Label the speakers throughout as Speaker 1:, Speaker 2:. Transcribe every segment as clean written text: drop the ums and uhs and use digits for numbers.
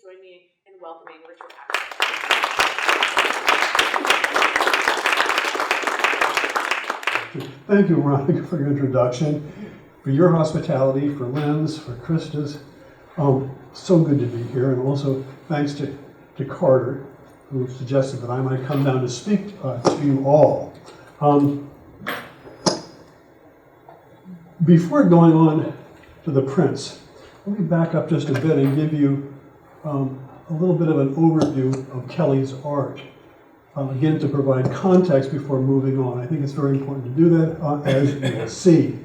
Speaker 1: join me in welcoming Richard Axsom.
Speaker 2: Thank you, Veronica, for your introduction, for your hospitality, for Lynn's, for Krista's. So good to be here, and also thanks to Carter, who suggested that I might come down to speak to you all. Before going on to the prints, let me back up just a bit and give you a little bit of an overview of Kelly's art. Again, to provide context before moving on. I think it's very important to do that, as you will see.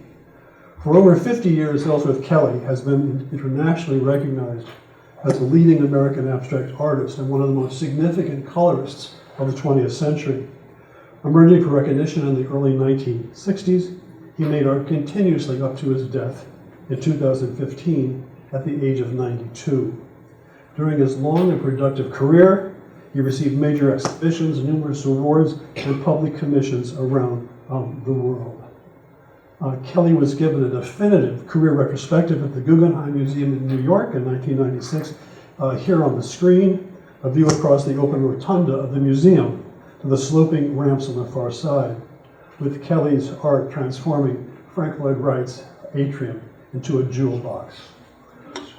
Speaker 2: For over 50 years, Ellsworth Kelly has been internationally recognized as a leading American abstract artist and one of the most significant colorists of the 20th century. Emerging for recognition in the early 1960s, he made art continuously up to his death in 2015 at the age of 92. During his long and productive career, he received major exhibitions, numerous awards, and public commissions around the world. Kelly was given a definitive career retrospective at the Guggenheim Museum in New York in 1996. Here on the screen, a view across the open rotunda of the museum to the sloping ramps on the far side, with Kelly's art transforming Frank Lloyd Wright's atrium into a jewel box.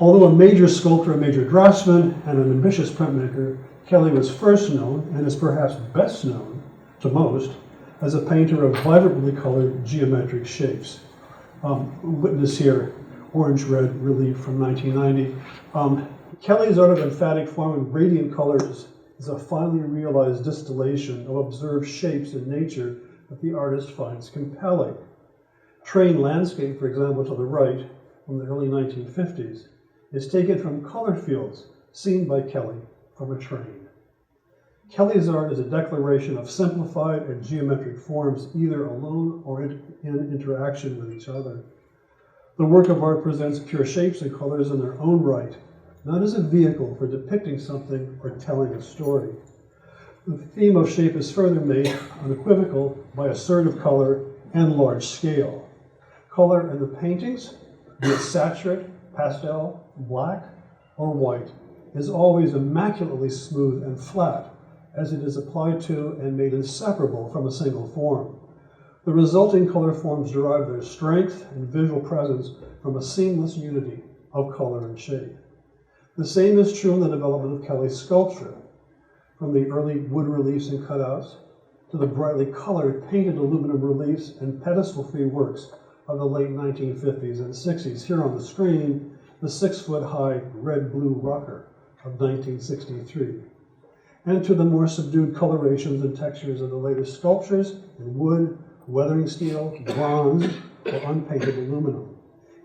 Speaker 2: Although a major sculptor, a major draftsman, and an ambitious printmaker, Kelly was first known, and is perhaps best known to most, as a painter of vibrantly colored geometric shapes. Witness here, orange-red relief from 1990. Kelly's art of emphatic form and radiant colors is a finely realized distillation of observed shapes in nature that the artist finds compelling. Train landscape, for example, to the right, from the early 1950s, is taken from color fields seen by Kelly from a train. Kelly's art is a declaration of simplified and geometric forms, either alone or in interaction with each other. The work of art presents pure shapes and colors in their own right, not as a vehicle for depicting something or telling a story. The theme of shape is further made unequivocal by assertive color and large scale. Color in the paintings, be it saturate, pastel, black, or white, is always immaculately smooth and flat, as it is applied to and made inseparable from a single form. The resulting color forms derive their strength and visual presence from a seamless unity of color and shape. The same is true in the development of Kelly's sculpture, from the early wood reliefs and cutouts to the brightly colored painted aluminum reliefs and pedestal-free works of the late 1950s and 60s. Here on the screen, the 6-foot-high red-blue rocker of 1963. And to the more subdued colorations and textures of the latest sculptures in wood, weathering steel, bronze, or unpainted aluminum.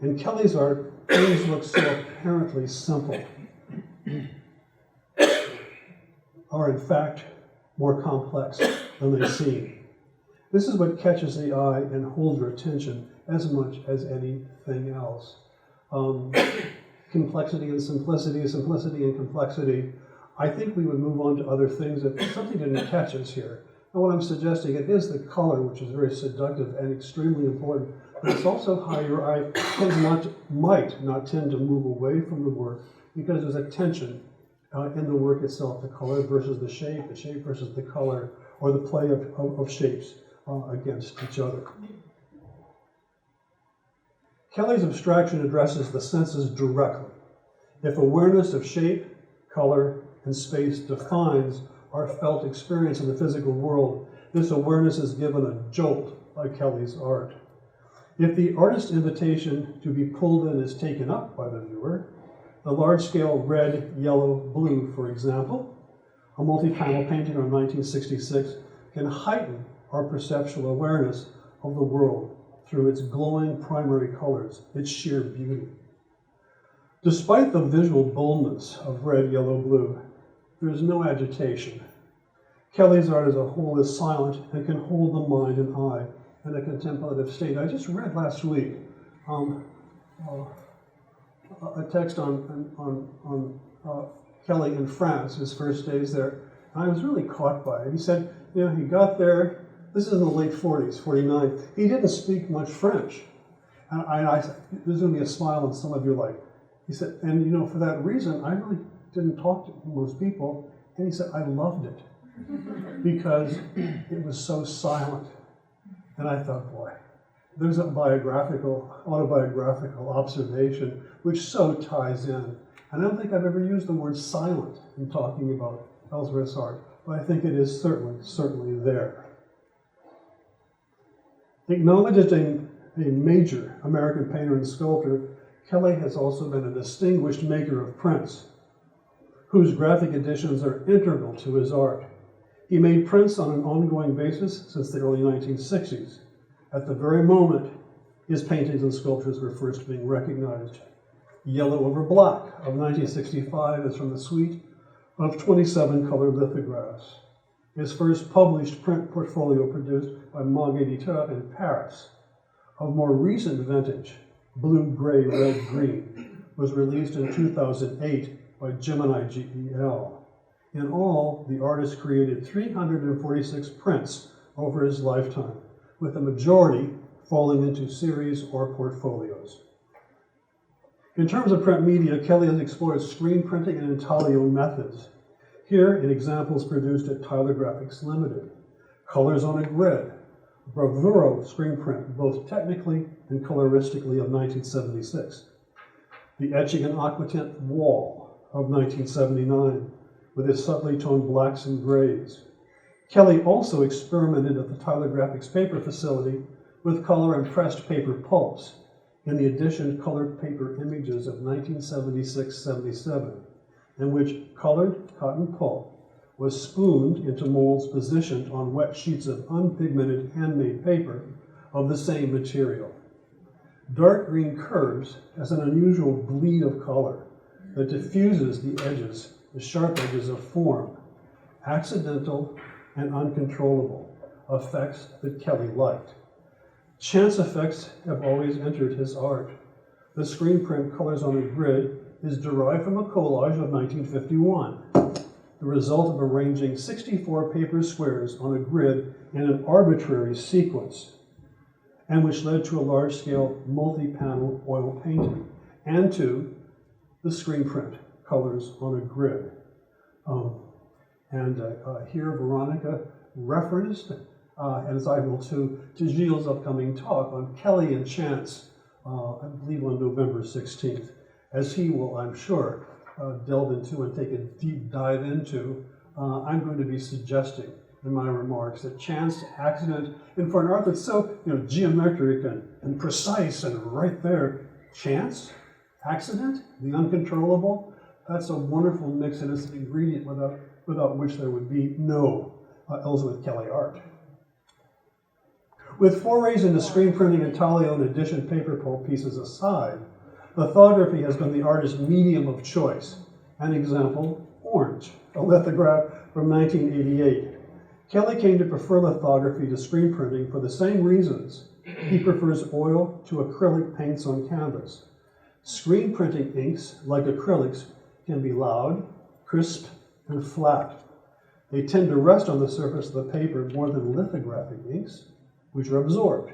Speaker 2: In Kelly's art, things look so apparently simple, are in fact more complex than they seem. This is what catches the eye and holds your attention as much as anything else. Complexity and simplicity, simplicity and complexity. I think we would move on to other things if something didn't catch us here. And what I'm suggesting, it is the color, which is very seductive and extremely important, but it's also how your eye might not tend to move away from the work, because there's a tension in the work itself, the color versus the shape versus the color, or the play of shapes against each other. Kelly's abstraction addresses the senses directly. If awareness of shape, color, and space defines our felt experience in the physical world, this awareness is given a jolt by Kelly's art. If the artist's invitation to be pulled in is taken up by the viewer, the large-scale red, yellow, blue, for example, a multi-panel painting from 1966, can heighten our perceptual awareness of the world through its glowing primary colors, its sheer beauty. Despite the visual boldness of red, yellow, blue, there is no agitation. Kelly's art as a whole is silent and can hold the mind and eye in a contemplative state. I just read last week a text on Kelly in France, his first days there, and I was really caught by it. He said, he got there, this is in the late 40s, 49, he didn't speak much French. And I there's going to be a smile on some of you like, He said, and you know, for that reason, I really didn't talk to most people. And he said, I loved it because it was so silent. And I thought, boy, there's a autobiographical observation which so ties in. And I don't think I've ever used the word silent in talking about Ellsworth's art, but I think it is certainly there. Acknowledged as a major American painter and sculptor, Kelly has also been a distinguished maker of prints, whose graphic editions are integral to his art. He made prints on an ongoing basis since the early 1960s, at the very moment his paintings and sculptures were first being recognized. Yellow Over Black of 1965 is from the suite of 27 colored lithographs. His first published print portfolio produced by Mague Editeur in Paris. Of more recent vintage, Blue, Gray, Red, Green, was released in 2008 by Gemini GEL. In all, the artist created 346 prints over his lifetime, with the majority falling into series or portfolios. In terms of print media, Kelly has explored screen printing and intaglio methods. Here, in examples produced at Tyler Graphics Limited, colors on a grid, bravuro screen print, both technically and coloristically, of 1976. The etching and aquatint wall of 1979, with its subtly toned blacks and grays. Kelly also experimented at the Tyler Graphics paper facility with color and pressed paper pulps in the edition Colored Paper Images of 1976-77, in which colored cotton pulp was spooned into molds positioned on wet sheets of unpigmented handmade paper of the same material. Dark green curves has an unusual bleed of color that diffuses the edges, the sharp edges of form, accidental and uncontrollable effects that Kelly liked. Chance effects have always entered his art. The screen print Colors on a Grid is derived from a collage of 1951, the result of arranging 64 paper squares on a grid in an arbitrary sequence, and which led to a large-scale multi-panel oil painting, and to the screen print Colors on a Grid. Here Veronica referenced, as I will to Gilles' upcoming talk on Kelly and Chance, I believe on November 16th, as he will, I'm sure, delve into and take a deep dive into. I'm going to be suggesting in my remarks that chance, accident, and for an art that's so geometric and precise and right there, chance, accident, the uncontrollable, that's a wonderful mix, and it's an ingredient without which there would be no Ellsworth Kelly art. With forays into screen printing, intaglio, and edition paper pulp pieces aside, lithography has been the artist's medium of choice. An example, Orange, a lithograph from 1988. Kelly came to prefer lithography to screen printing for the same reasons. He prefers oil to acrylic paints on canvas. Screen printing inks, like acrylics, can be loud, crisp, and flat. They tend to rest on the surface of the paper more than lithographic inks, which are absorbed.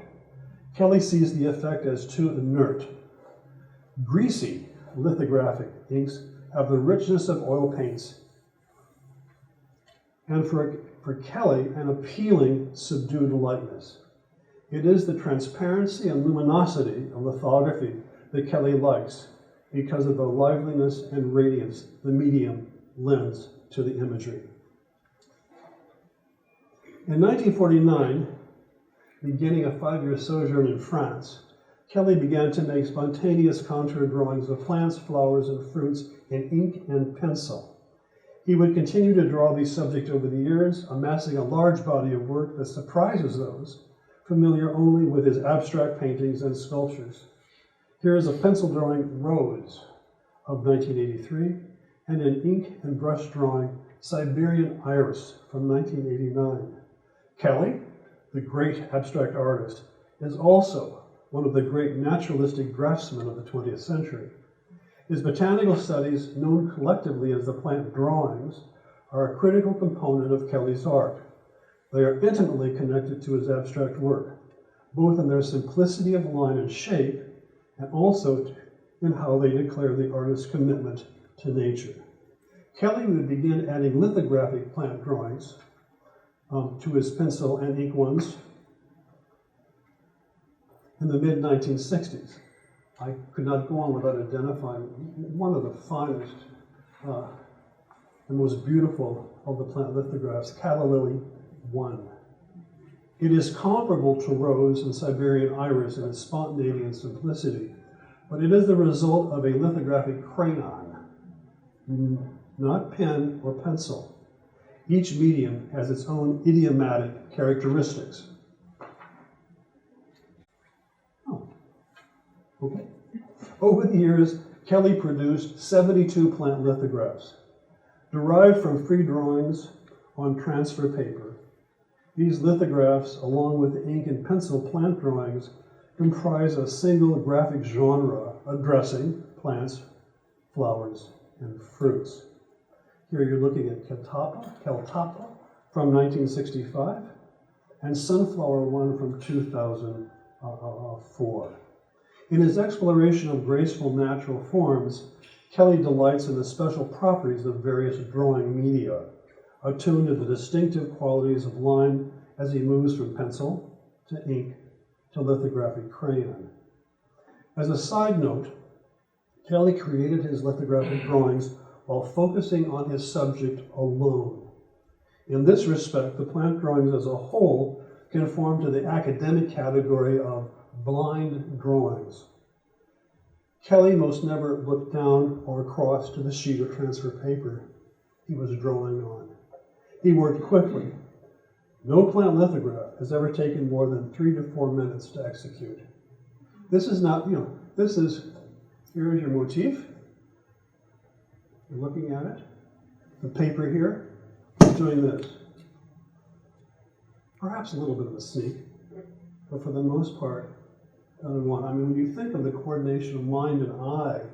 Speaker 2: Kelly sees the effect as too inert. Greasy lithographic inks have the richness of oil paints, and for Kelly, an appealing, subdued lightness. It is the transparency and luminosity of lithography that Kelly likes because of the liveliness and radiance the medium lends to the imagery. In 1949, beginning a 5-year sojourn in France, Kelly began to make spontaneous contour drawings of plants, flowers, and fruits in ink and pencil. He would continue to draw these subjects over the years, amassing a large body of work that surprises those familiar only with his abstract paintings and sculptures. Here is a pencil drawing, Rose, of 1983, and an ink and brush drawing, Siberian Iris, from 1989. Kelly, the great abstract artist, is also one of the great naturalistic draftsmen of the 20th century. His botanical studies, known collectively as the plant drawings, are a critical component of Kelly's art. They are intimately connected to his abstract work, both in their simplicity of line and shape, and also in how they declare the artist's commitment to nature. Kelly would begin adding lithographic plant drawings to his pencil and ink ones in the mid-1960s. I could not go on without identifying one of the finest and most beautiful of the plant lithographs, Calla Lily 1. It is comparable to Rose and Siberian Iris in its spontaneity and simplicity, but it is the result of a lithographic crayon, not pen or pencil. Each medium has its own idiomatic characteristics. Okay. Over the years, Kelly produced 72 plant lithographs. Derived from free drawings on transfer paper, these lithographs, along with the ink and pencil plant drawings, comprise a single graphic genre addressing plants, flowers, and fruits. Here you're looking at Caltapa from 1965 and Sunflower One from 2004. In his exploration of graceful natural forms, Kelly delights in the special properties of various drawing media, attuned to the distinctive qualities of line as he moves from pencil to ink to lithographic crayon. As a side note, Kelly created his lithographic drawings while focusing on his subject alone. In this respect, the plant drawings as a whole conform to the academic category of blind drawings. Kelly most never looked down or across to the sheet of transfer paper he was drawing on. He worked quickly. No plant lithograph has ever taken more than 3 to 4 minutes to execute. This is not, here's your motif. You're looking at it. The paper here is doing this. Perhaps a little bit of a sneak, but for the most part, done in one. I mean, when you think of the coordination of mind and eye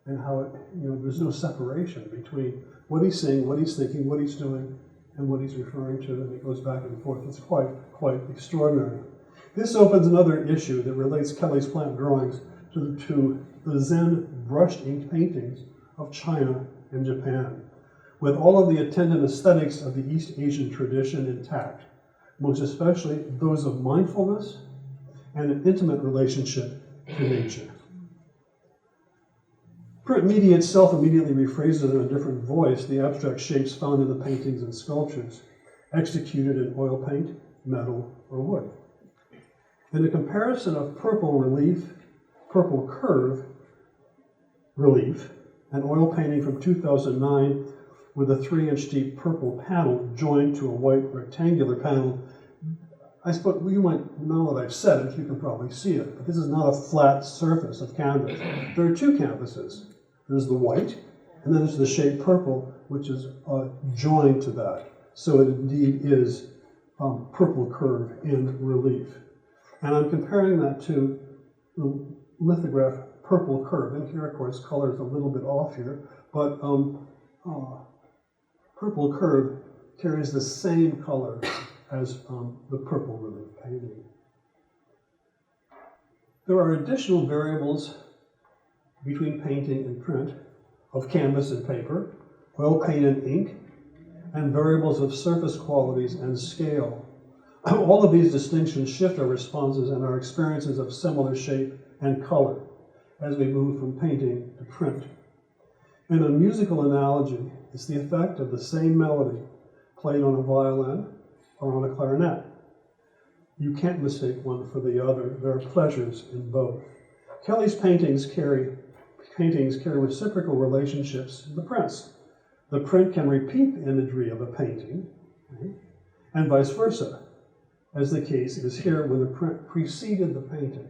Speaker 2: and how it, there's no separation between what he's saying, what he's thinking, what he's doing, and what he's referring to, and it goes back and forth. It's quite extraordinary. This opens another issue that relates Kelly's plant drawings to the Zen brushed ink paintings of China and Japan, with all of the attendant aesthetics of the East Asian tradition intact, most especially those of mindfulness and an intimate relationship to nature. Print media itself immediately rephrases in a different voice the abstract shapes found in the paintings and sculptures, executed in oil paint, metal, or wood. In a comparison of purple curve relief, an oil painting from 2009 with a 3-inch deep purple panel joined to a white rectangular panel, I suppose you might, now that I've said it, you can probably see it, but this is not a flat surface of canvas. There are two canvases. There's the white, and then there's the shade purple, which is joined to that. So it indeed is purple curve in relief. And I'm comparing that to the lithograph purple curve. And here, of course, color is a little bit off here, but purple curve carries the same color as the purple relief painting. There are additional variables between painting and print of canvas and paper, oil paint and ink, and variables of surface qualities and scale. All of these distinctions shift our responses and our experiences of similar shape and color as we move from painting to print. In a musical analogy, it's the effect of the same melody played on a violin or on a clarinet. You can't mistake one for the other. There are pleasures in both. Kelly's paintings carry reciprocal relationships in the prints. The print can repeat the imagery of a painting, right? And vice versa, as the case is here when the print preceded the painting.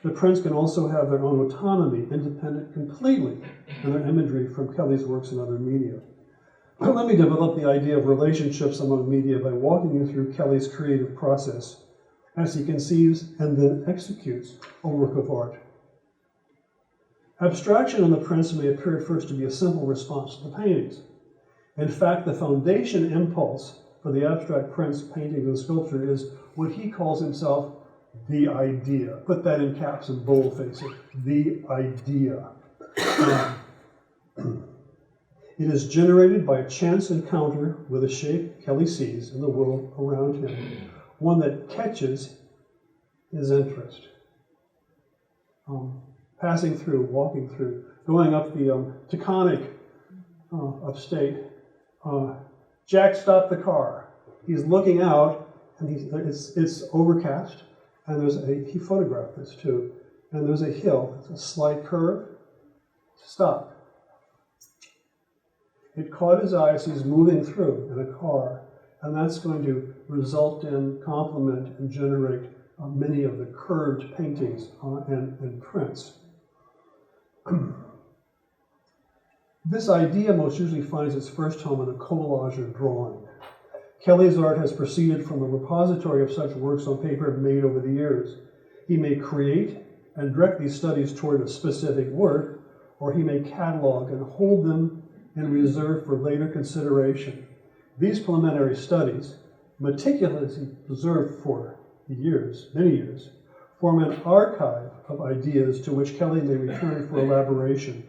Speaker 2: The prints can also have their own autonomy, independent completely in their imagery from Kelly's works in other media. Let me develop the idea of relationships among media by walking you through Kelly's creative process as he conceives and then executes a work of art. Abstraction in the prints may appear at first to be a simple response to the paintings. In fact, the foundation impulse for the abstract prints, paintings, and sculpture is what he calls himself The idea. Put that in caps and boldface it. The idea. It is generated by a chance encounter with a shape Kelly sees in the world around him, one that catches his interest. Passing through, walking through, going up the Taconic upstate. Jack stopped the car. He's looking out, and it's overcast, and he photographed this too, and there's a hill, it's a slight curve. Stop. It caught his eye as he's moving through in a car, and that's going to result in, complement, and generate many of the curved paintings and prints. This idea most usually finds its first home in a collage or drawing. Kelly's art has proceeded from a repository of such works on paper made over the years. He may create and direct these studies toward a specific work, or he may catalog and hold them in reserve for later consideration. These preliminary studies, meticulously preserved for years, many years, form an archive of ideas to which Kelly may return for elaboration.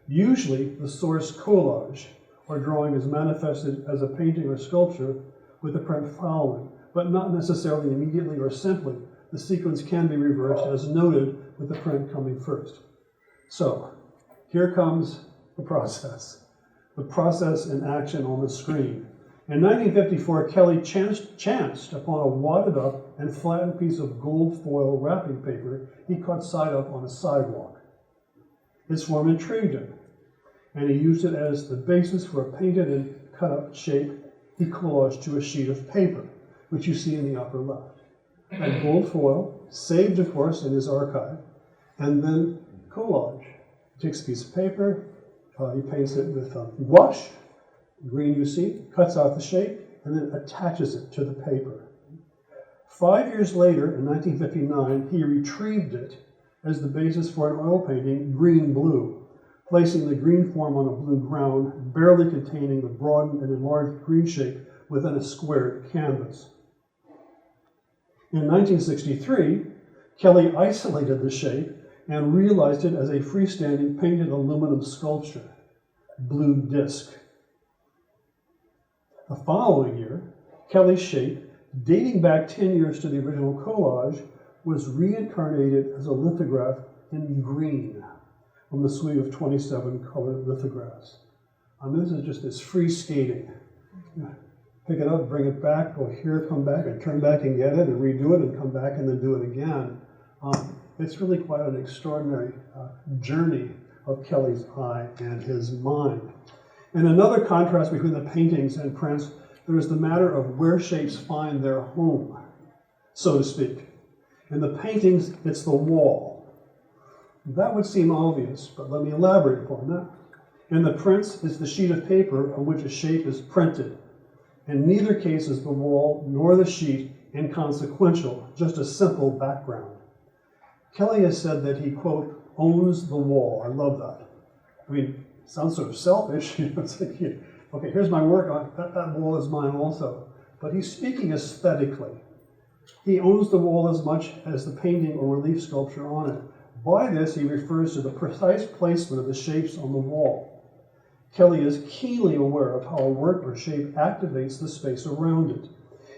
Speaker 2: Usually, the source collage or drawing is manifested as a painting or sculpture with the print following, but not necessarily immediately or simply. The sequence can be reversed as noted with the print coming first. So, here comes the process in action on the screen. In 1954, Kelly chanced upon a wadded up and flattened piece of gold foil wrapping paper he caught sight of on a sidewalk. Its form intrigued him, and he used it as the basis for a painted and cut up shape he collaged to a sheet of paper, which you see in the upper left. And gold foil, saved of course in his archive, and then collage. He takes a piece of paper, he paints it with gouache, green you see, cuts out the shape, and then attaches it to the paper. 5 years later, in 1959, he retrieved it as the basis for an oil painting, green-blue, placing the green form on a blue ground, barely containing the broadened and enlarged green shape within a squared canvas. In 1963, Kelly isolated the shape and realized it as a freestanding painted aluminum sculpture, blue disc. The following year, Kelly's shape, dating back 10 years to the original collage, was reincarnated as a lithograph in green from the suite of 27 colored lithographs. This is just this free skating. Pick it up, bring it back, go here, come back, and turn back and get it, and redo it, and come back and then do it again. It's really quite an extraordinary journey of Kelly's eye and his mind. And another contrast between the paintings and prints, there is the matter of where shapes find their home, so to speak. In the paintings, it's the wall. That would seem obvious, but let me elaborate upon that. In the prints, it's the sheet of paper on which a shape is printed. In neither case is the wall nor the sheet inconsequential, just a simple background. Kelly has said that he, quote, owns the wall. I love that. I mean, it sounds sort of selfish. It's like, okay, here's my work. That wall is mine also. But he's speaking aesthetically. He owns the wall as much as the painting or relief sculpture on it. By this, he refers to the precise placement of the shapes on the wall. Kelly is keenly aware of how a work or shape activates the space around it.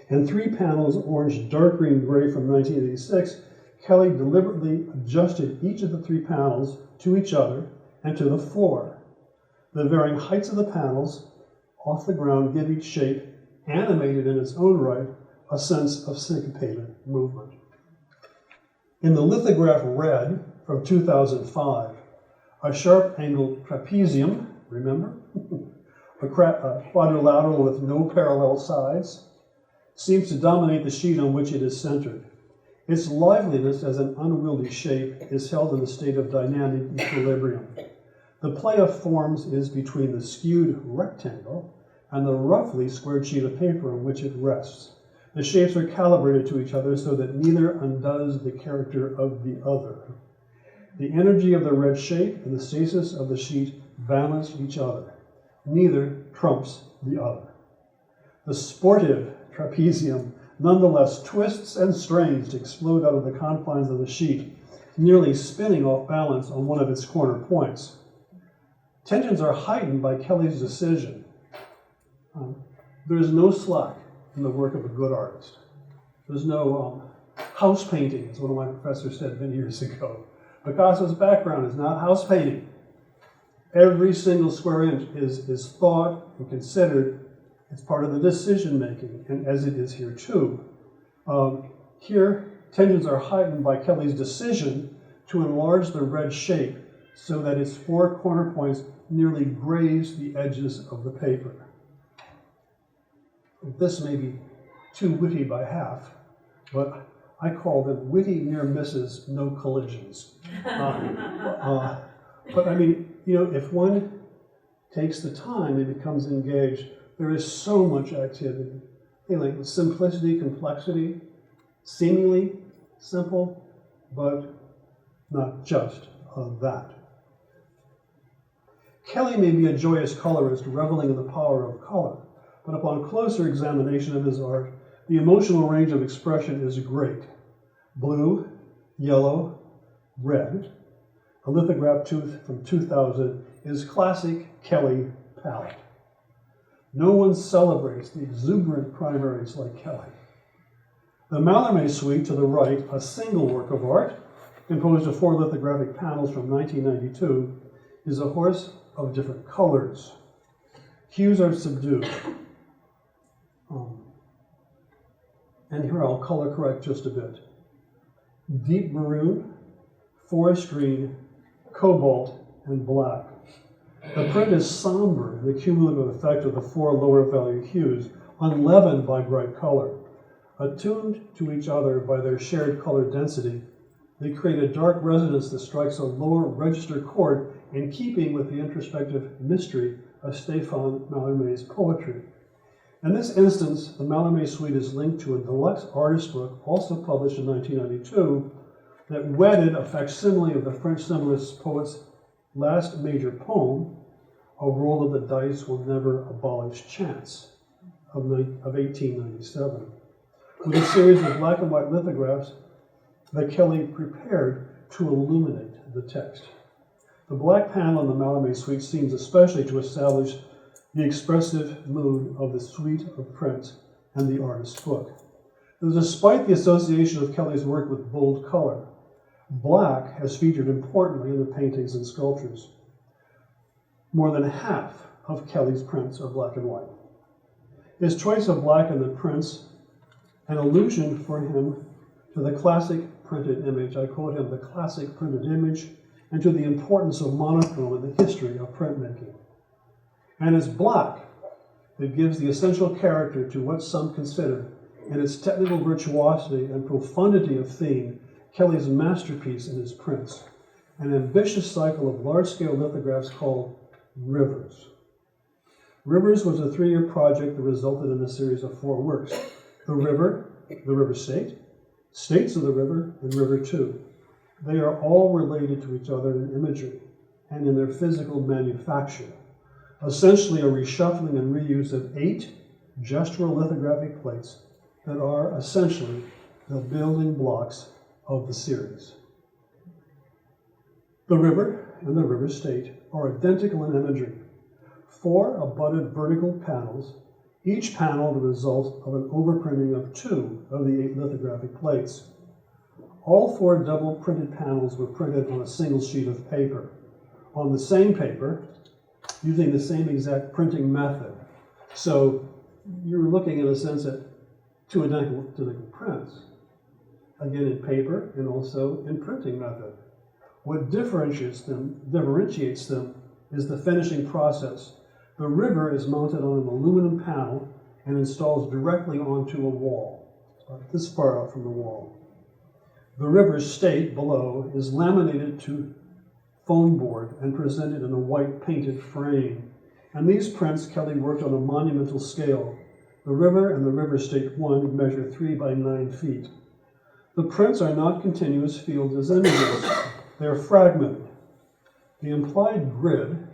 Speaker 2: In 3 panels, orange, dark green, gray from 1986, Kelly deliberately adjusted each of the 3 panels to each other and to the floor. The varying heights of the panels off the ground give each shape, animated in its own right, a sense of syncopated movement. In the lithograph Red from 2005, a sharp-angled trapezium, remember? a quadrilateral with no parallel sides, seems to dominate the sheet on which it is centered. Its liveliness as an unwieldy shape is held in a state of dynamic equilibrium. The play of forms is between the skewed rectangle and the roughly squared sheet of paper on which it rests. The shapes are calibrated to each other so that neither undoes the character of the other. The energy of the red shape and the stasis of the sheet balance each other. Neither trumps the other. The sportive trapezium nonetheless twists and strains to explode out of the confines of the sheet, nearly spinning off balance on one of its corner points. Tensions are heightened by Kelly's decision. There is no slack in the work of a good artist. There's no house painting, as one of my professors said many years ago. Picasso's background is not house painting. Every single square inch is thought and considered. It's part of the decision making, and as it is here too. Here, tensions are heightened by Kelly's decision to enlarge the red shape so that its four corner points nearly graze the edges of the paper. This may be too witty by half, but I call them witty near misses, no collisions. But I mean, you know, if one takes the time and becomes engaged, there is so much activity. You know, like simplicity, complexity, seemingly simple, but not just that. Kelly may be a joyous colorist, reveling in the power of color, but upon closer examination of his art, the emotional range of expression is great. Blue, yellow, red. A lithograph tooth from 2000 is classic Kelly palette. No one celebrates the exuberant primaries like Kelly. The Mallarmé suite to the right, a single work of art, composed of 4 lithographic panels from 1992, is a horse of different colors. Hues are subdued. And here I'll color correct just a bit. Deep maroon, forest green, cobalt, and black. The print is somber in the cumulative effect of the 4 lower value hues, unleavened by bright color. Attuned to each other by their shared color density, they create a dark resonance that strikes a lower register chord in keeping with the introspective mystery of Stéphane Mallarmé's poetry. In this instance, the Mallarmé suite is linked to a deluxe artist book, also published in 1992, that wedded a facsimile of the French symbolist poet's last major poem, A Roll of the Dice Will Never Abolish Chance, of 1897, with a series of black and white lithographs that Kelly prepared to illuminate the text. The black panel in the Mallarmé suite seems especially to establish the expressive mood of the suite of prints and the artist's book. Despite the association of Kelly's work with bold color, black has featured importantly in the paintings and sculptures. More than half of Kelly's prints are black and white. His choice of black in the prints, an allusion for him to the classic printed image. I quote him, the classic printed image, and to the importance of monochrome in the history of printmaking. And it's black that gives the essential character to what some consider, in its technical virtuosity and profundity of theme, Kelly's masterpiece in his prints, an ambitious cycle of large-scale lithographs called Rivers. Rivers was a 3-year project that resulted in a series of 4 works: The River State, States of the River, and River 2. They are all related to each other in imagery and in their physical manufacture, essentially a reshuffling and reuse of 8 gestural lithographic plates that are essentially the building blocks of the series. The river and the river state are identical in imagery. 4 abutted vertical panels, each panel the result of an overprinting of 2 of the 8 lithographic plates. All 4 double printed panels were printed on a single sheet of paper, on the same paper, using the same exact printing method. So you're looking, in a sense, at 2 identical prints, again in paper and also in printing method. What differentiates them is the finishing process. The river is mounted on an aluminum panel and installs directly onto a wall, this far out from the wall. The river's state below is laminated to foam board and presented in a white painted frame. And these prints Kelly worked on a monumental scale. The river and the river state 1 measure 3 by 9 feet. The prints are not continuous fields as images. They are fragmented. The implied grid,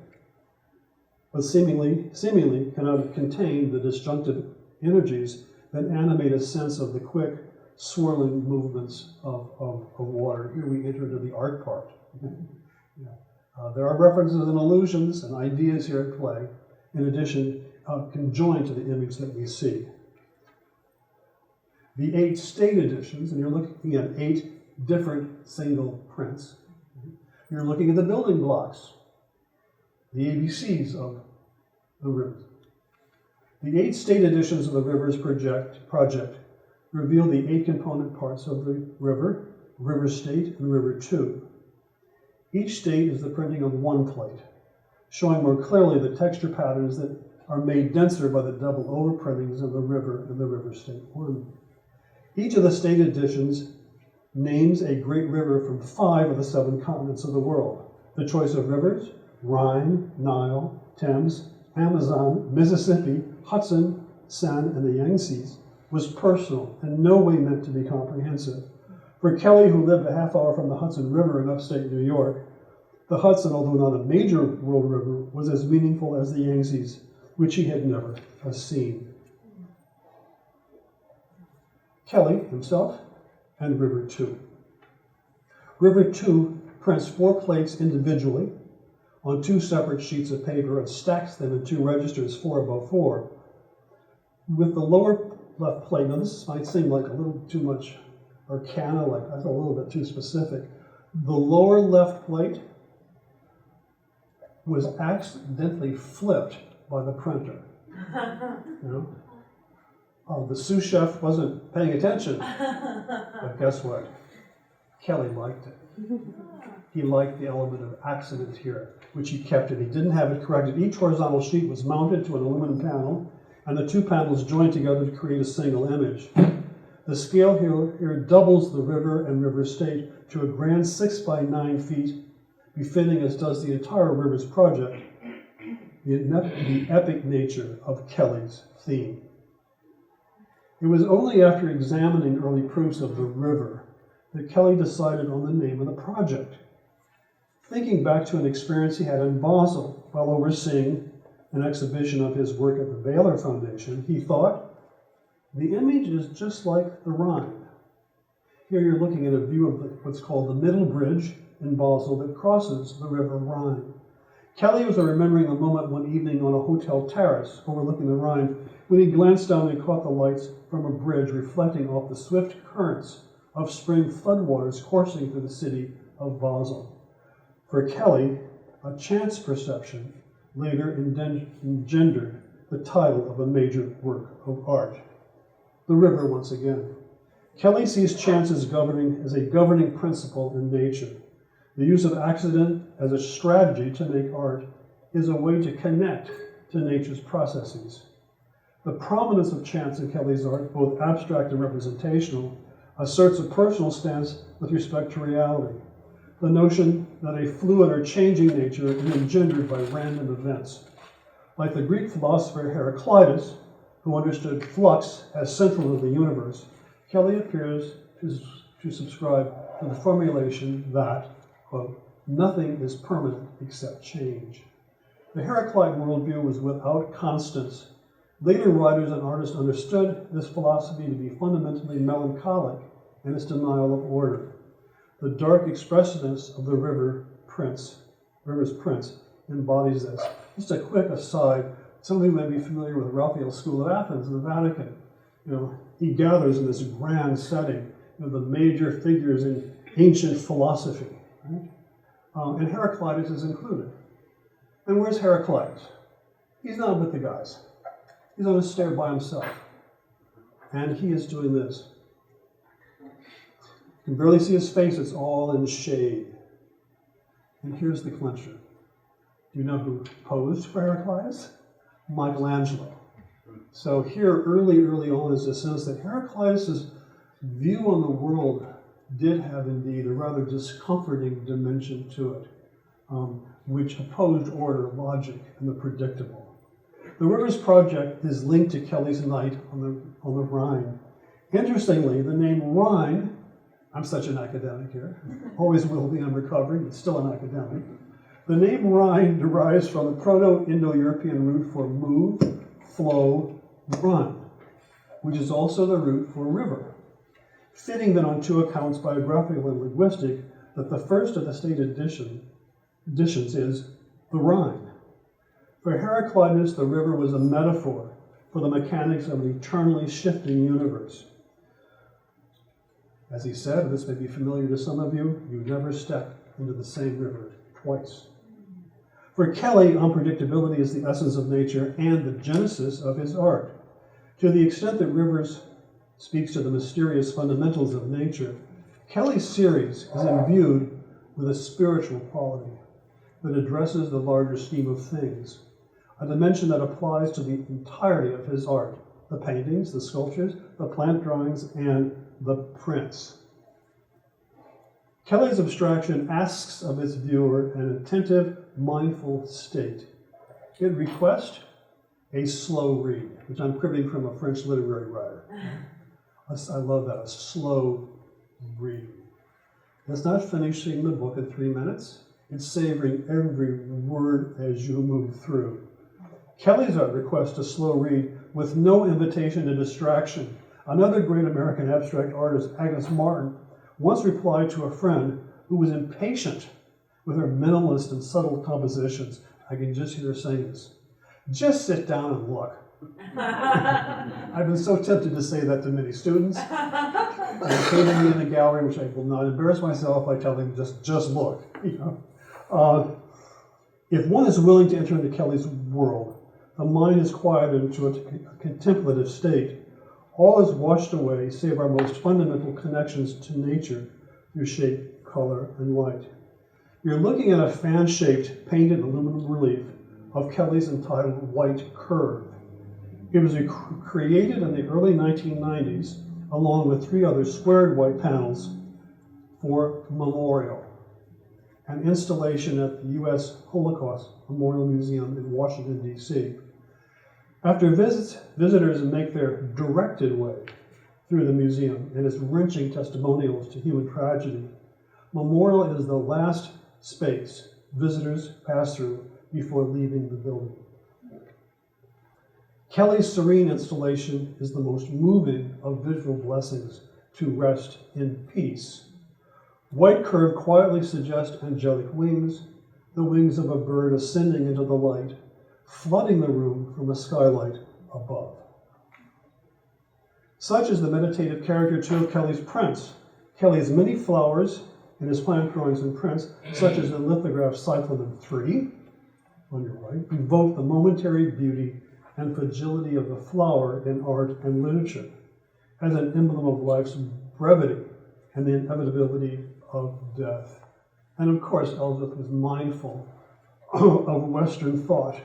Speaker 2: but seemingly cannot contain the disjunctive energies that animate a sense of the quick, swirling movements of water. Here we enter into the art part. There are references and allusions and ideas here at play, in addition, conjoined to the image that we see. The 8 state editions, and you're looking at 8 different single prints. You're looking at the building blocks, the ABCs of the rivers. The 8 state editions of the Rivers project reveal the 8 component parts of the river, river state, and river 2. Each state is the printing of one plate, showing more clearly the texture patterns that are made denser by the double overprintings of the river and the river state 1. Each of the state editions names a great river from 5 of the 7 continents of the world. The choice of rivers, Rhine, Nile, Thames, Amazon, Mississippi, Hudson, Seine, and the Yangtze, was personal and no way meant to be comprehensive. For Kelly, who lived a half hour from the Hudson River in upstate New York, the Hudson, although not a major world river, was as meaningful as the Yangtze, which he had never seen. Kelly himself and River 2. River 2 prints 4 plates individually on 2 separate sheets of paper and stacks them in 2 registers 4 above 4. With the lower left plate, now this might seem like a little too much arcana, like that's a little bit too specific. The lower left plate was accidentally flipped by the printer. The sous chef wasn't paying attention, but guess what? Kelly liked it. He liked the element of accident here, which he kept it. He didn't have it corrected. Each horizontal sheet was mounted to an aluminum panel, and the 2 panels joined together to create a single image. The scale here doubles the river and river state to a grand 6 by 9 feet, befitting, as does the entire Rivers project, the epic nature of Kelly's theme. It was only after examining early proofs of the river that Kelly decided on the name of the project. Thinking back to an experience he had in Basel while overseeing an exhibition of his work at the Baylor Foundation, he thought, the image is just like the Rhine. Here you're looking at a view of what's called the Middle Bridge in Basel that crosses the River Rhine. Kelly was remembering a moment one evening on a hotel terrace overlooking the Rhine when he glanced down and caught the lights from a bridge reflecting off the swift currents of spring floodwaters coursing through the city of Basel. For Kelly, a chance perception later engendered the title of a major work of art. The river once again. Kelly sees chance as a governing principle in nature. The use of accident as a strategy to make art is a way to connect to nature's processes. The prominence of chance in Kelly's art, both abstract and representational, asserts a personal stance with respect to reality. The notion that a fluid or changing nature is engendered by random events. Like the Greek philosopher Heraclitus, who understood flux as central to the universe, Kelly appears to subscribe to the formulation that, quote, nothing is permanent except change. The Heraclite worldview was without constants. Later writers and artists understood this philosophy to be fundamentally melancholic in its denial of order. The dark expressiveness of the river's prints embodies this. Just a quick aside, some of you may be familiar with Raphael's School of Athens in the Vatican. He gathers in this grand setting the major figures in ancient philosophy, right? And Heraclitus is included. And where's Heraclitus? He's not with the guys. He's on a stair by himself. And he is doing this. You can barely see his face, it's all in shade. And here's the clincher. Do you know who posed for Heraclitus? Michelangelo. So here, early on, is a sense that Heraclitus' view on the world did have indeed a rather discomforting dimension to it, which opposed order, logic, and the predictable. The Rivers Project is linked to Kelly's night on the Rhine. Interestingly, the name Rhine, I'm such an academic here, always will be, I'm recovering, but still an academic. The name Rhine derives from the Proto-Indo-European root for move, flow, run. which is also the root for river. Fitting that on two accounts, biographical and linguistic, that the first of the state editions is the Rhine. For Heraclitus, the river was a metaphor for the mechanics of an eternally shifting universe. As he said, and this may be familiar to some of you, you never step into the same river twice. For Kelly, unpredictability is the essence of nature and the genesis of his art. To the extent that Rivers speaks to the mysterious fundamentals of nature, Kelly's series is imbued with a spiritual quality that addresses the larger scheme of things, a dimension that applies to the entirety of his art, the paintings, the sculptures, the plant drawings, and the prints. Kelly's abstraction asks of its viewer an attentive, mindful state. It requests a slow read, which I'm cribbing from a French literary writer. I love that, a slow read. It's not finishing the book in 3 minutes. It's savoring every word as you move through. Kelly's art requests a slow read with no invitation to distraction. Another great American abstract artist, Agnes Martin, once replied to a friend who was impatient with her minimalist and subtle compositions. I can just hear her saying this. Just sit down and look. I've been so tempted to say that to many students. They came to me in the gallery, which I will not embarrass myself by telling them, just look. If one is willing to enter into Kelly's world, the mind is quieted into a contemplative state. All is washed away, save our most fundamental connections to nature through shape, color, and light. You're looking at a fan-shaped, painted aluminum relief of Kelly's entitled White Curve. It was created in the early 1990s, along with 3 other squared white panels for Memorial, an installation at the U.S. Holocaust Memorial Museum in Washington, D.C. After visitors make their directed way through the museum and its wrenching testimonials to human tragedy, Memorial is the last space visitors pass through before leaving the building. Kelly's serene installation is the most moving of visual blessings to rest in peace. White Curve quietly suggests angelic wings, the wings of a bird ascending into the light, flooding the room from a skylight above. Such is the meditative character, too, of Kelly's prints. Kelly's many flowers in his plant drawings and prints, such as the lithograph Cyclamen 3, on your right, evoke the momentary beauty and fragility of the flower in art and literature as an emblem of life's brevity and the inevitability of death. And of course, Ellsworth was mindful of Western thought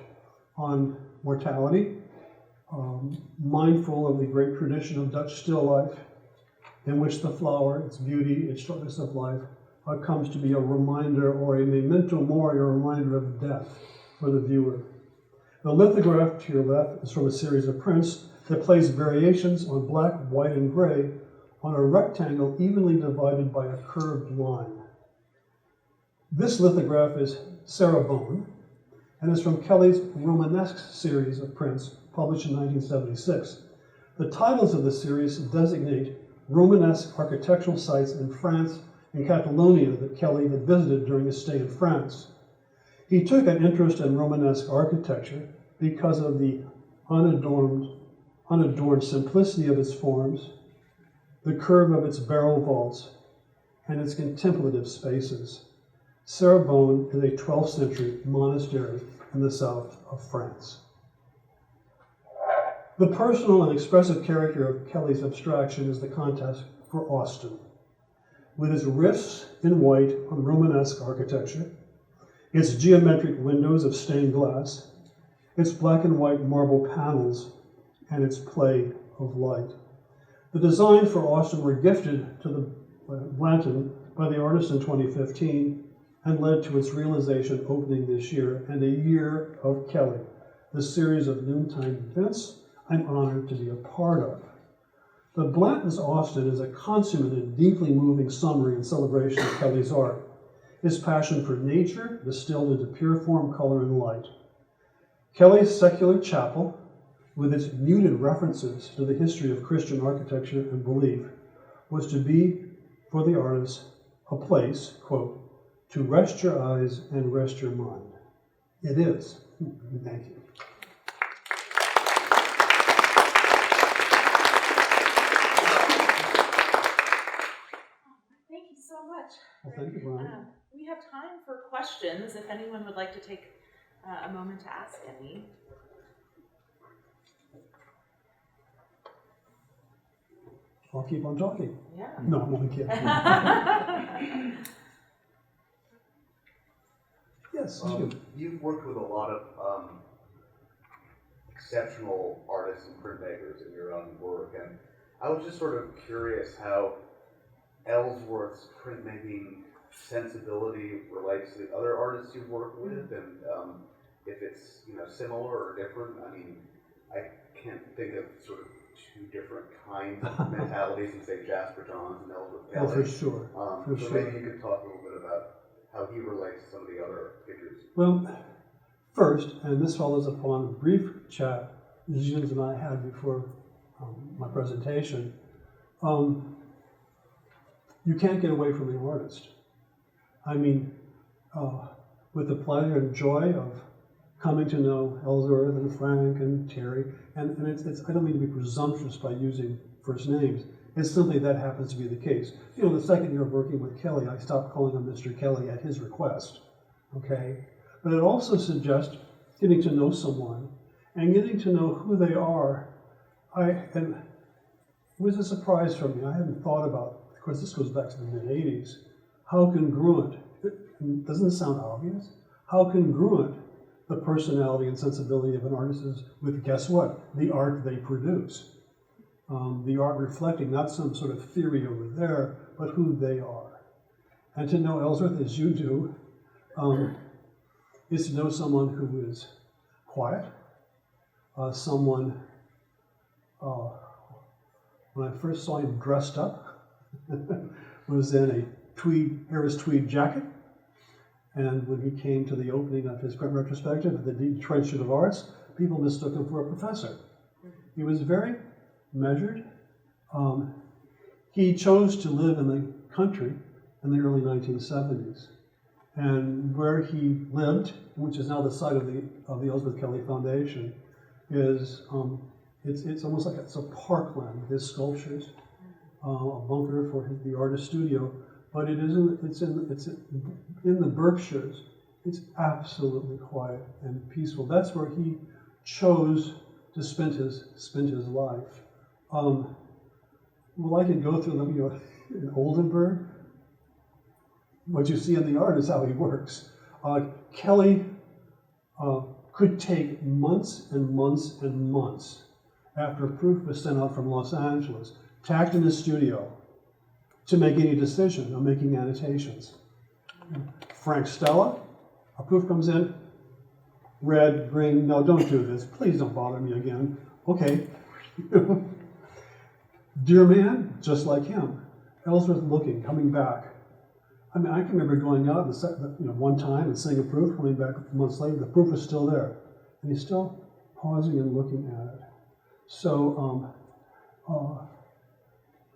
Speaker 2: on mortality, mindful of the great tradition of Dutch still life, in which the flower, its beauty, its shortness of life, comes to be a reminder or a memento mori, a reminder of death for the viewer. The lithograph to your left is from a series of prints that place variations on black, white, and gray on a rectangle evenly divided by a curved line. This lithograph is Sarah Bone and is from Kelly's Romanesque series of prints published in 1976. The titles of the series designate Romanesque architectural sites in France and Catalonia that Kelly had visited during his stay in France. He took an interest in Romanesque architecture because of the unadorned simplicity of its forms, the curve of its barrel vaults, and its contemplative spaces. Sarah Bone is a 12th century monastery in the south of France. The personal and expressive character of Kelly's abstraction is the contest for Austin. With its riffs in white on Romanesque architecture, its geometric windows of stained glass, its black and white marble panels, and its play of light. The designs for Austin were gifted to the Blanton by the artist in 2015 and led to its realization opening this year and a year of Kelly, the series of noontime events I'm honored to be a part of. The Blanton's Austin is a consummate and deeply moving summary and celebration of Kelly's art, his passion for nature distilled into pure form, color, and light. Kelly's secular chapel, with its muted references to the history of Christian architecture and belief, was to be, for the artist, a place, quote, to rest your eyes and rest your mind. It is. Thank you.
Speaker 1: Thank you so much.
Speaker 2: Well, thank you, Brian.
Speaker 1: We have time for questions if anyone would like to take a moment to ask any.
Speaker 2: I'll keep on talking.
Speaker 1: Yeah.
Speaker 2: No, I'm only kidding. Yes, Jim.
Speaker 3: You've worked with a lot of exceptional artists and printmakers in your own work, and I was just sort of curious how Ellsworth's printmaking sensibility relates to other artists you've worked with, and if it's similar or different. I mean, I can't think of sort of two different kinds of mentalities in, say, Jasper Johns and Ellsworth Kelly.
Speaker 2: Oh, for sure. For
Speaker 3: so
Speaker 2: sure.
Speaker 3: maybe you could talk a little bit about how he relates to some of the other figures.
Speaker 2: Well, first, and this follows upon a brief chat James and I had before my presentation, you can't get away from the artist. I mean, with the pleasure and joy of coming to know Ellsworth and Frank and Terry, and it's I don't mean to be presumptuous by using first names. It's simply that happens to be the case. The second year of working with Kelly, I stopped calling him Mr. Kelly at his request, okay? But it also suggests getting to know someone and getting to know who they are. And it was a surprise for me. I hadn't thought about, of course, this goes back to the mid-'80s, how congruent, doesn't it sound obvious? How congruent the personality and sensibility of an artist is with, guess what? The art they produce. The art reflecting not some sort of theory over there, but who they are. And to know Ellsworth as you do is to know someone who is quiet, someone, when I first saw him dressed up, was in a Harris tweed jacket, and when he came to the opening of his print retrospective at the Detroit Institute of Arts, people mistook him for a professor. He was very measured. He chose to live in the country in the early 1970s, and where he lived, which is now the site of the Ellsworth Kelly Foundation, is it's almost like it's a parkland with his sculptures, a bunker for the artist studio, but it's in the Berkshires. It's absolutely quiet and peaceful. That's where he chose to spend his life. Well, I could go through them, in Oldenburg. What you see in the art is how he works. Kelly could take months and months and months after a proof was sent out from Los Angeles, tacked in his studio, to make any decision on making annotations. Frank Stella, a proof comes in, red, green, no, don't do this, please don't bother me again. Okay. Dear man, just like him. Ellsworth looking, coming back. I mean, I can remember going out one time and seeing a proof, coming back months later, the proof was still there. And he's still pausing and looking at it. So,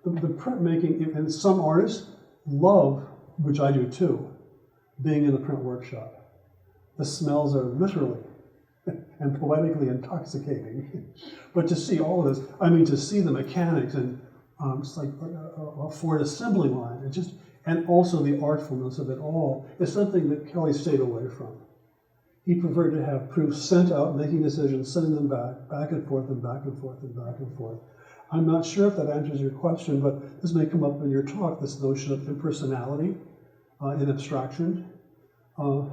Speaker 2: the printmaking, and some artists love, which I do too, being in the print workshop. The smells are literally and poetically intoxicating. But to see all of this, I mean, to see the mechanics and it's like a Ford assembly line, and also the artfulness of it all is something that Kelly stayed away from. He preferred to have proofs sent out, making decisions, sending them back and forth and back and forth and back and forth. I'm not sure if that answers your question, but this may come up in your talk, this notion of impersonality in abstraction. I'm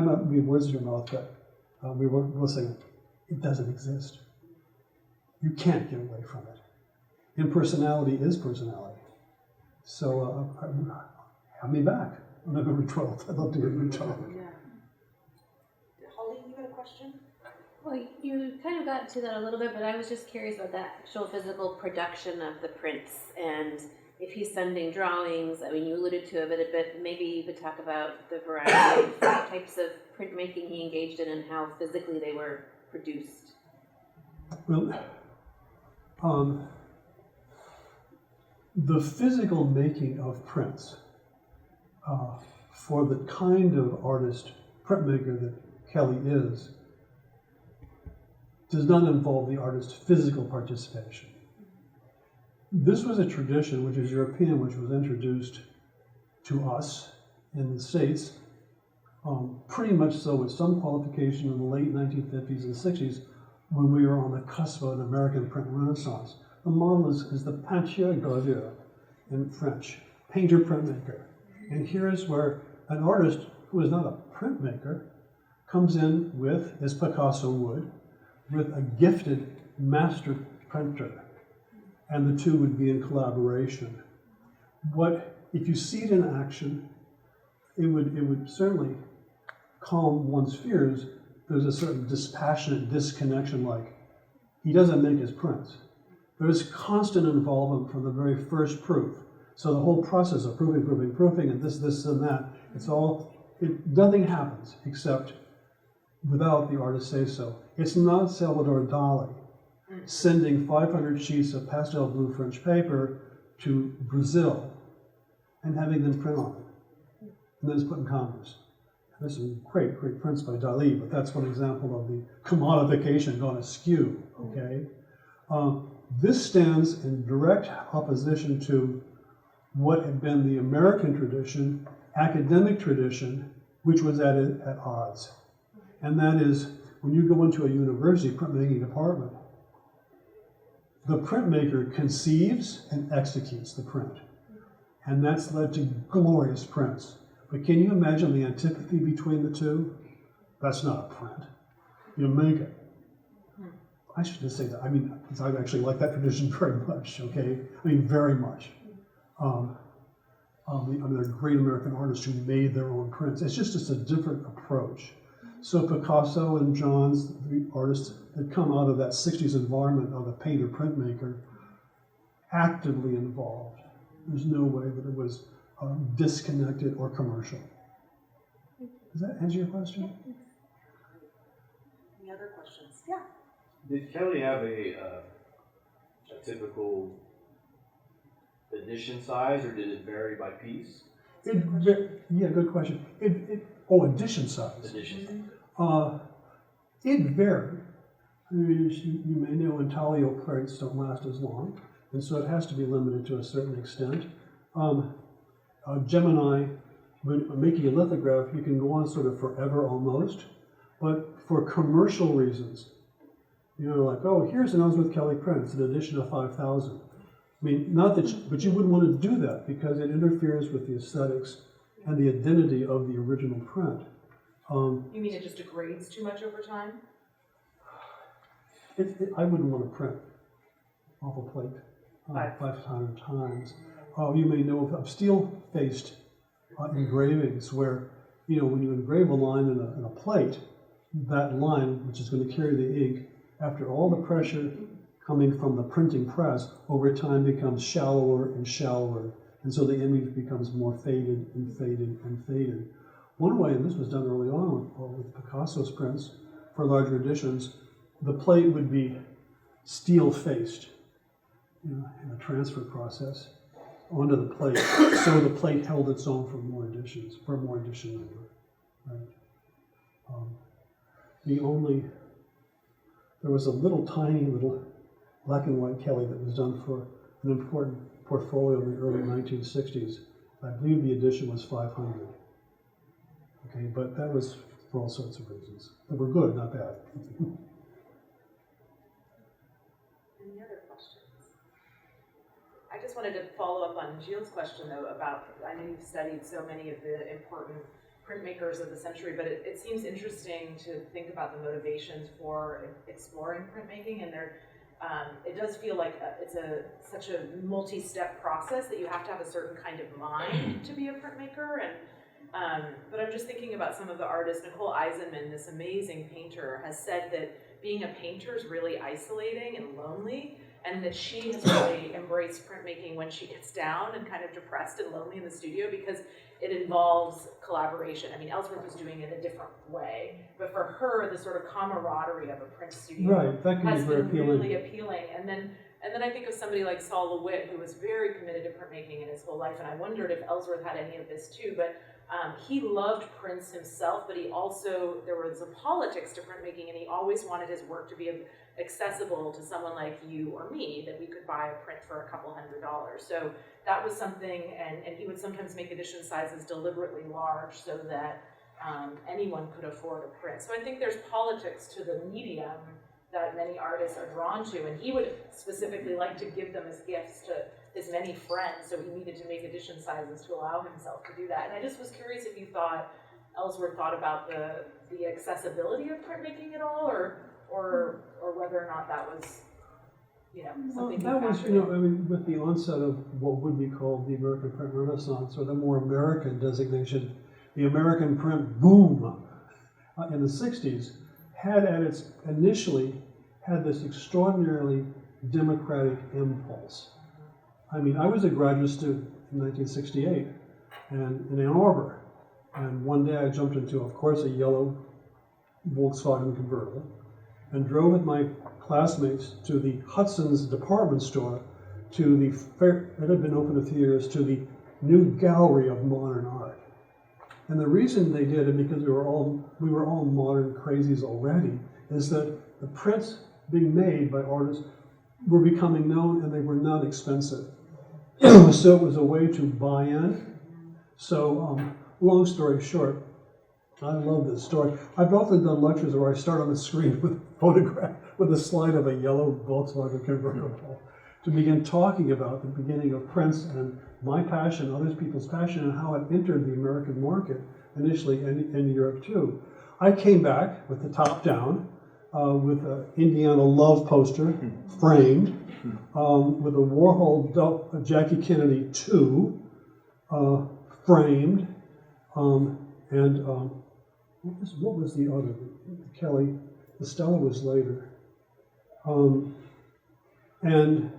Speaker 2: not being words in your mouth, but we were saying it doesn't exist. You can't get away from it. Impersonality is personality. So have me back on November 12th. I'd love to hear your talk.
Speaker 1: Yeah. Holly, you got a question?
Speaker 4: Well, you kind of got to that a little bit, but I was just curious about the actual physical production of the prints and if he's sending drawings, I mean, you alluded to it a bit, maybe you could talk about the variety of types of printmaking he engaged in and how physically they were produced.
Speaker 2: Well, the physical making of prints for the kind of artist, printmaker that Kelly is, does not involve the artist's physical participation. This was a tradition which is European, which was introduced to us in the States, pretty much so with some qualification in the late 1950s and 60s when we were on the cusp of an American print renaissance. The model is the peinture graveur in French, painter printmaker. And here's where an artist who is not a printmaker comes in with, as Picasso would, with a gifted master printer. And the two would be in collaboration. If you see it in action, it would certainly calm one's fears. There's a certain dispassionate disconnection, like he doesn't make his prints. There's constant involvement from the very first proof. So the whole process of proofing, and this, and that, nothing happens except without the artist say so. It's not Salvador Dali sending 500 sheets of pastel blue French paper to Brazil and having them print on it. And then it's put in commerce. There's some great prints by Dali, but that's one example of the commodification gone askew, okay? This stands in direct opposition to what had been the American tradition, academic tradition, which was at odds. And that is, when you go into a university printmaking department, the printmaker conceives and executes the print. And that's led to glorious prints. But can you imagine the antipathy between the two? That's not a print. You make it. I should just say that. I mean, I actually like that tradition very much, okay? I mean, very much. There are great American artists who made their own prints. It's just a different approach. So Picasso and Johns, the artists that come out of that 60s environment of a painter printmaker, actively involved. There's no way that it was disconnected or commercial. Does that answer your question?
Speaker 1: Any other questions? Yeah.
Speaker 5: Did Kelly have a typical edition size, or did it vary by piece?
Speaker 2: Good question. Edition size.
Speaker 5: Edition.
Speaker 2: It varied. I mean, you may know intaglio plates don't last as long, and so it has to be limited to a certain extent. Gemini, when making a lithograph, you can go on sort of forever almost, but for commercial reasons, like, oh, here's an Ellsworth Kelly print, it's an edition of 5,000. I mean, but you wouldn't want to do that because it interferes with the aesthetics and the identity of the original print.
Speaker 1: You mean it just degrades too much over time?
Speaker 2: I wouldn't want to print off a plate 500 times. You may know of steel-faced engravings where, when you engrave a line in a plate, that line, which is going to carry the ink, after all the pressure coming from the printing press, over time becomes shallower and shallower. And so the image becomes more faded and faded and faded. One way, and this was done early on with Picasso's prints for larger editions, the plate would be steel-faced in a transfer process onto the plate, so the plate held its own for more editions, right? There was a tiny little black and white Kelly that was done for an important portfolio in the early 1960s. I believe the edition was 500. Okay, but that was for all sorts of reasons. They were good, not bad.
Speaker 1: Any other questions? I just wanted to follow up on Gilles' question, though, about, I know you've studied so many of the important printmakers of the century, but it seems interesting to think about the motivations for exploring printmaking, and it does feel like it's such a multi-step process that you have to have a certain kind of mind to be a printmaker, and But I'm just thinking about some of the artists. Nicole Eisenman, this amazing painter, has said that being a painter is really isolating and lonely, and that she has really embraced printmaking when she gets down and kind of depressed and lonely in the studio, because it involves collaboration. I mean, Ellsworth was doing it a different way, but for her, the sort of camaraderie of a print studio
Speaker 2: Right, that can be
Speaker 1: has
Speaker 2: very
Speaker 1: been
Speaker 2: appealing.
Speaker 1: really appealing. And then I think of somebody like Saul LeWitt, who was very committed to printmaking in his whole life, and I wondered if Ellsworth had any of this too, but he loved prints himself, but he also, there was a politics to printmaking, and he always wanted his work to be accessible to someone like you or me, that we could buy a print for a couple $100s. So that was something, and he would sometimes make edition sizes deliberately large so that anyone could afford a print. So I think there's politics to the medium that many artists are drawn to, and he would specifically like to give them as gifts to his many friends, so he needed to make edition sizes to allow himself to do that. And I just was curious if you thought Ellsworth thought about the accessibility of printmaking at all, or whether or not that was, something
Speaker 2: That was, I mean, with the onset of what would be called the American print renaissance, or the more American designation, the American print boom in the 60s initially had this extraordinarily democratic impulse. I mean, I was a graduate student in 1968 and in Ann Arbor, and one day I jumped into, of course, a yellow Volkswagen convertible and drove with my classmates to the Hudson's department store, to the fair, it had been open a few years, to the new gallery of modern art. And the reason they did it, because we were all modern crazies already, is that the prints being made by artists were becoming known, and they were not expensive. So it was a way to buy in. So long story short, I love this story. I've often done lectures where I start on the screen with a photograph, with a slide of a yellow Volkswagen convertible, to begin talking about the beginning of prints and my passion, other people's passion, and how it entered the American market initially in Europe too. I came back with the top down, with an Indiana Love poster, framed, with a Warhol Jackie Kennedy 2, framed, and what was the other? Kelly, the Stella was later. And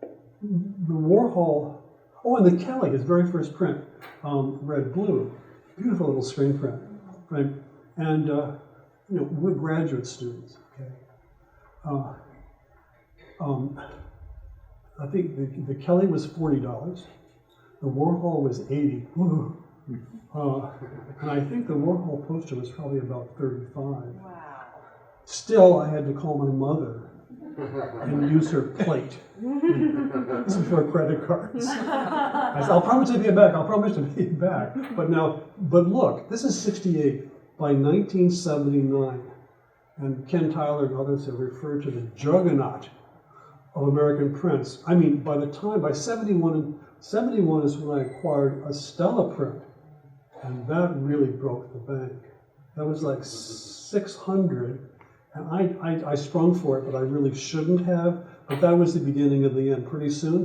Speaker 2: the Warhol, and the Kelly, his very first print, red blue, beautiful little screen print, right? And we're graduate students, okay? I think the Kelly was $40, the Warhol was $80. Woo. And I think the Warhol poster was probably about 35.
Speaker 1: Wow.
Speaker 2: Still, I had to call my mother and use her plate. This is for credit cards. I said, I'll promise to be back, I'll promise to be back. But look, this is 68. By 1979, and Ken Tyler and others have referred to the juggernaut of American prints. I mean, by 71 is when I acquired a Stella print, and that really broke the bank. That was like 600, and I sprung for it, but I really shouldn't have. But that was the beginning of the end. Pretty soon,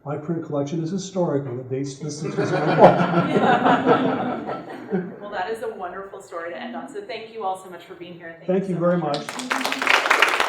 Speaker 2: my print collection is historical. It dates to the 60s.
Speaker 1: Well, that is a wonderful story to end on. So thank you all so much for being here. And
Speaker 2: Thank you
Speaker 1: so
Speaker 2: very
Speaker 1: much.
Speaker 2: much.